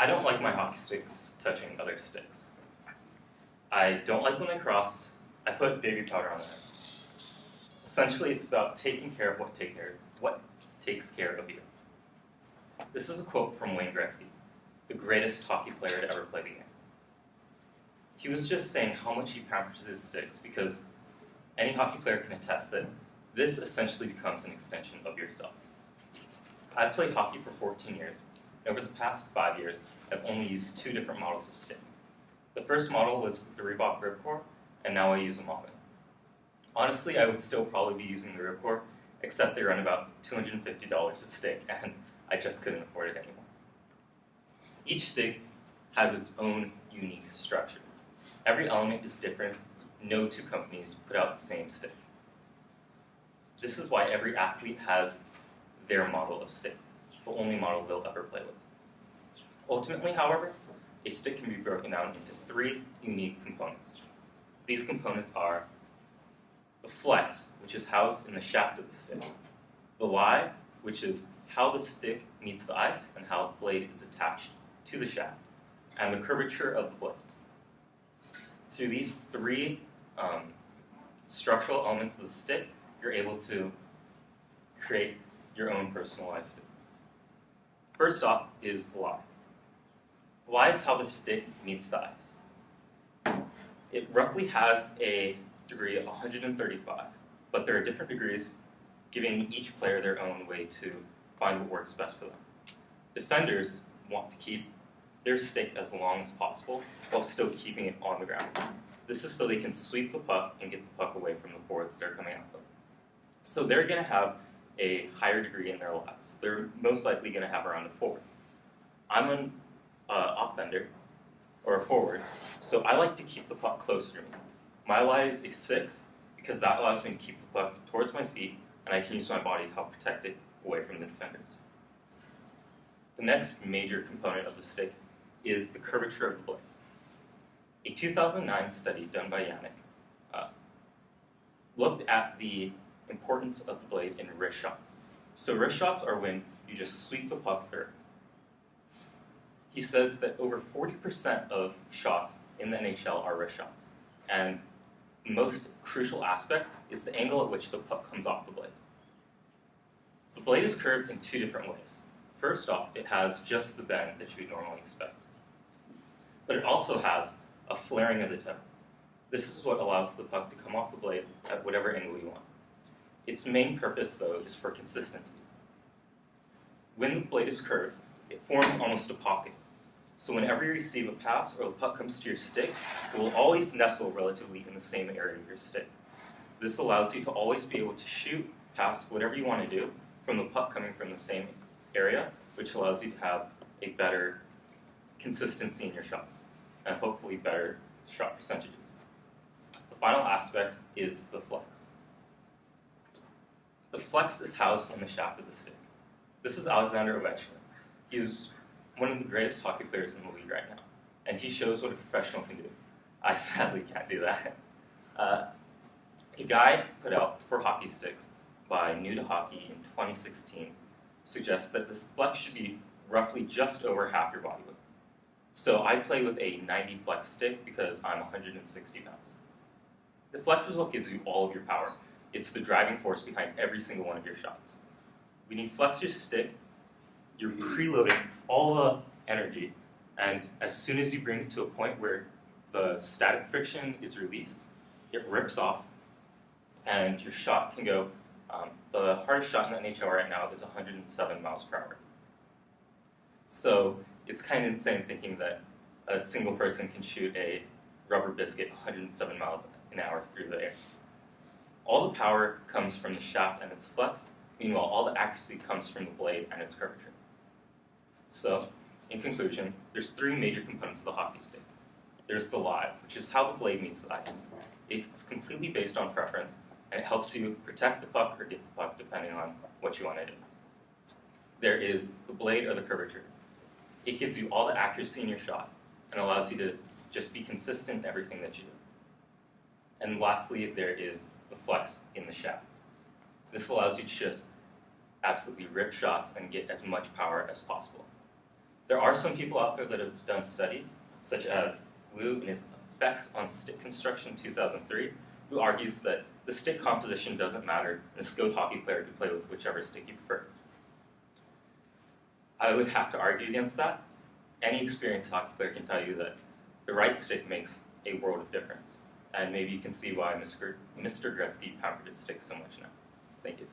I don't like my hockey sticks touching other sticks. I don't like when they cross. I put baby powder on them. Essentially, it's about taking care of what takes care of you. This is a quote from Wayne Gretzky, the greatest hockey player to ever play the game. He was just saying how much he pampers his sticks because any hockey player can attest that this essentially becomes an extension of yourself. I've played hockey for 14 years. Over the past 5 years, I've only used 2 different models of stick. The first model was the Reebok Ripcore, and now I use a Mobbin. Honestly, I would still probably be using the Ripcore, except they run about $250 a stick, and I just couldn't afford it anymore. Each stick has its own unique structure. Every element is different. No 2 companies put out the same stick. This is why every athlete has their model of stick, the only model they'll ever play with. Ultimately, however, a stick can be broken down into 3 unique components. These components are the flex, which is housed in the shaft of the stick, the lie, which is how the stick meets the ice and how the blade is attached to the shaft, and the curvature of the blade. Through these 3 structural elements of the stick, you're able to create your own personalized stick. First off is the lie. The lie is how the stick meets the ice. It roughly has a degree of 135, but there are different degrees, giving each player their own way to find what works best for them. Defenders want to keep their stick as long as possible while still keeping it on the ground. This is so they can sweep the puck and get the puck away from the forwards that are coming at them. So they're going to have a higher degree in their lies. They're most likely going to have around a 4. I'm an offender, or a forward, so I like to keep the puck closer to me. My lie is a 6 because that allows me to keep the puck towards my feet and I can use my body to help protect it away from the defenders. The next major component of the stick is the curvature of the blade. A 2009 study done by Yannick looked at the importance of the blade in wrist shots. So wrist shots are when you just sweep the puck through. He says that over 40% of shots in the NHL are wrist shots. And the most crucial aspect is the angle at which the puck comes off the blade. The blade is curved in 2 different ways. First off, it has just the bend that you would normally expect. But it also has a flaring of the tip. This is what allows the puck to come off the blade at whatever angle you want. Its main purpose, though, is for consistency. When the blade is curved, it forms almost a pocket. So whenever you receive a pass or the puck comes to your stick, it will always nestle relatively in the same area of your stick. This allows you to always be able to shoot, pass, whatever you want to do from the puck coming from the same area, which allows you to have a better consistency in your shots and hopefully better shot percentages. The final aspect is the flex. The flex is housed in the shaft of the stick. This is Alexander Ovechkin. He is one of the greatest hockey players in the league right now, and he shows what a professional can do. I sadly can't do that. A guide put out for hockey sticks by New to Hockey in 2016 suggests that this flex should be roughly just over half your body weight. So I play with a 90 flex stick because I'm 160 pounds. The flex is what gives you all of your power. It's the driving force behind every single one of your shots. When you flex your stick, you're preloading all the energy, and as soon as you bring it to a point where the static friction is released, it rips off, and your shot can go, the hardest shot in the NHL right now is 107 miles per hour. So it's kind of insane thinking that a single person can shoot a rubber biscuit 107 miles an hour through the air. All the power comes from the shaft and its flex, meanwhile all the accuracy comes from the blade and its curvature. So, in conclusion, there's 3 major components of the hockey stick. There's the lie, which is how the blade meets the ice. It's completely based on preference, and it helps you protect the puck or get the puck depending on what you want to do. There is the blade or the curvature. It gives you all the accuracy in your shot and allows you to just be consistent in everything that you do. And lastly, there is the flex in the shaft. This allows you to just absolutely rip shots and get as much power as possible. There are some people out there that have done studies, such as Wu in his Effects on Stick Construction 2003, who argues that the stick composition doesn't matter, and a skilled hockey player can play with whichever stick you prefer. I would have to argue against that. Any experienced hockey player can tell you that the right stick makes a world of difference. And maybe you can see why Mr. Gretzky pampered his stick so much now. Thank you.